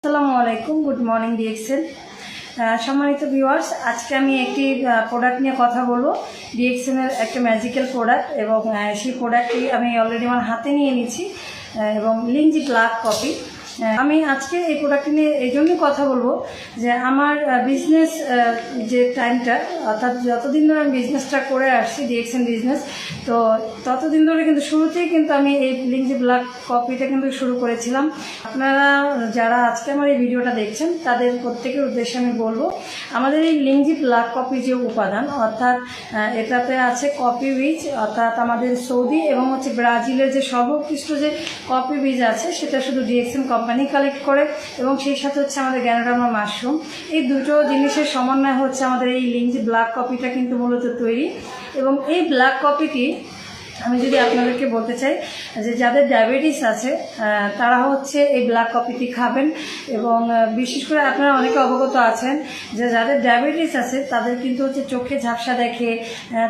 আসসালামু আলাইকুম, good morning DXL. সম্মানিত ভিউয়ার্স, আজকে আমি একটি প্রোডাক্ট নিয়ে কথা বলবো। ডিএক্সএলের একটা ম্যাজিক্যাল প্রোডাক্ট, এবং সেই প্রোডাক্টটি আমি অলরেডি আমার হাতে নিয়ে নিয়েছি, এবং লিঞ্জি ব্ল্যাক কফি। আমি আজকে এই প্রোডাক্ট নিয়ে এই জন্যই কথা বলবো যে আমার বিজনেস যে টাইমটা, অর্থাৎ যতদিন ধরে আমি বিজনেসটা করে আসছি, ডিএক্সএল বিজনেস, তো ততদিন ধরে কিন্তু শুরুতেই কিন্তু আমি এই লিঞ্জি ব্ল্যাক কফিটা কিন্তু শুরু করেছিলাম। আপনারা যারা আজকে আমার এই ভিডিওটা দেখছেন তাদের প্রত্যেকের উদ্দেশ্যে আমি বলবো, আমাদের এই লিঞ্জি ব্ল্যাক কফি যে উপাদান, অর্থাৎ এটাতে আছে কফি বীজ, অর্থাৎ আমাদের সৌদি এবং ব্রাজিলের যে সর্বোৎকৃষ্ট যে কফি বীজ আছে সেটা শুধু ডিএক্সএল কোম্পানি কালেক্ট করে, এবং সেই সাথে হচ্ছে আমাদের গ্যানোডার্মা মাশরুম। এই দুটো জিনিসের সমন্বয় হচ্ছে আমাদের এই লিঞ্জি ব্ল্যাক কফিটা কিন্তু মূলত তৈরি। এবং এই ব্ল্যাক কফিটি আমি যদি আপনাদেরকে বলতে চাই যে যাদের ডায়াবেটিস আছে তারা হচ্ছে এই ব্ল্যাক কফিটি খাবেন। এবং বিশেষ করে আপনারা অনেকে অবগত আছেন যে যাদের ডায়াবেটিস আছে তাদের কিন্তু হচ্ছে চোখে ঝাপসা দেখে,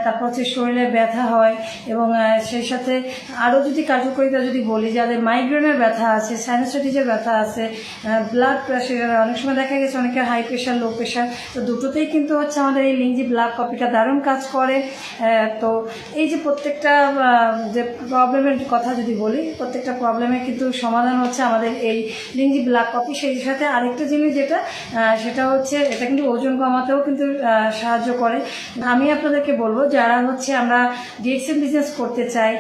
তারপর হচ্ছে শরীরে ব্যথা হয়, এবং সেই সাথে আরও যদি কার্যকরিতা যদি বলি, যাদের মাইগ্রেনের ব্যথা আছে, সাইনোসাইটিসের ব্যথা আছে, ব্লাড প্রেশার, অনেক সময় দেখা গেছে অনেকের হাই প্রেশার, লো প্রেশার, তো দুটোতেই কিন্তু হচ্ছে আমাদের এই লিঞ্জি ব্ল্যাক কফিটা দারুণ কাজ করে। তো এই যে প্রত্যেকটা যে প্রবলেমের কথা যদি বলি, প্রত্যেকটা প্রবলেমের কিন্তু সমাধান হচ্ছে আমাদের এই লিঞ্জি ব্ল্যাক কফি। সেই সাথে আরেকটা জিনিস যেটা, সেটা হচ্ছে এটা কিন্তু ওজন কমাতেও কিন্তু সাহায্য করে। আমি আপনাদেরকে বলবো, যারা হচ্ছে আমরা ডিএক্সএল বিজনেস করতে চাই,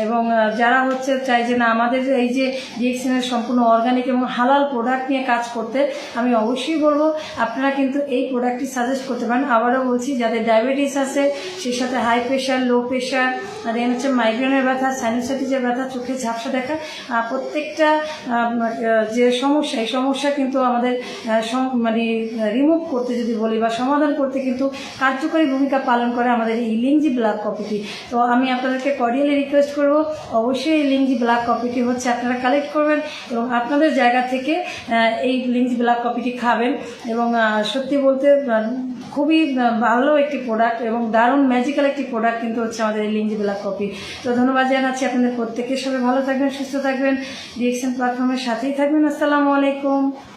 এবং যারা হচ্ছে চাই যে না আমাদের এই যে ডিএক্সএলের সম্পূর্ণ অর্গানিক এবং হালাল প্রোডাক্ট নিয়ে কাজ করতে, আমি অবশ্যই বলবো আপনারা কিন্তু এই প্রোডাক্টটি সাজেস্ট করতে পারেন। আবারও বলছি, যাদের ডায়াবেটিস আছে, সেই সাথে হাই প্রেশার, লো প্রেশার, আর দেন হচ্ছে মাইগ্রেনের ব্যথা, সাইনোসাইটিসের ব্যথা, চোখে ঝাপসা দেখা, প্রত্যেকটা যে সমস্যা, এই সমস্যা কিন্তু আমাদের মানে রিমুভ করতে যদি বলি বা সমাধান করতে কিন্তু কার্যকরী ভূমিকা পালন করে আমাদের এই লিঞ্জি ব্ল্যাক কফিটি। তো আমি আপনাদেরকে কর্ডিয়ালি রিকোয়েস্ট করব, অবশ্যই এই লিঞ্জি ব্ল্যাক কফিটি হচ্ছে আপনারা কালেক্ট করবেন এবং আপনাদের জায়গা থেকে এই লিঞ্জি ব্ল্যাক কফিটি খাবেন। এবং সত্যি বলতে খুবই ভালো একটি প্রোডাক্ট এবং দারুণ ম্যাজিক্যাল একটি প্রোডাক্ট কিন্তু হচ্ছে আমাদের এই লিঞ্জি ব্ল্যাক কফি। তো ধন্যবাদ জানাচ্ছি আপনাদের প্রত্যেকের, সবাই ভালো থাকবেন, সুস্থ থাকবেন, ডিএক্সএল প্ল্যাটফর্মের সাথেই থাকবেন। আসসালামু আলাইকুম।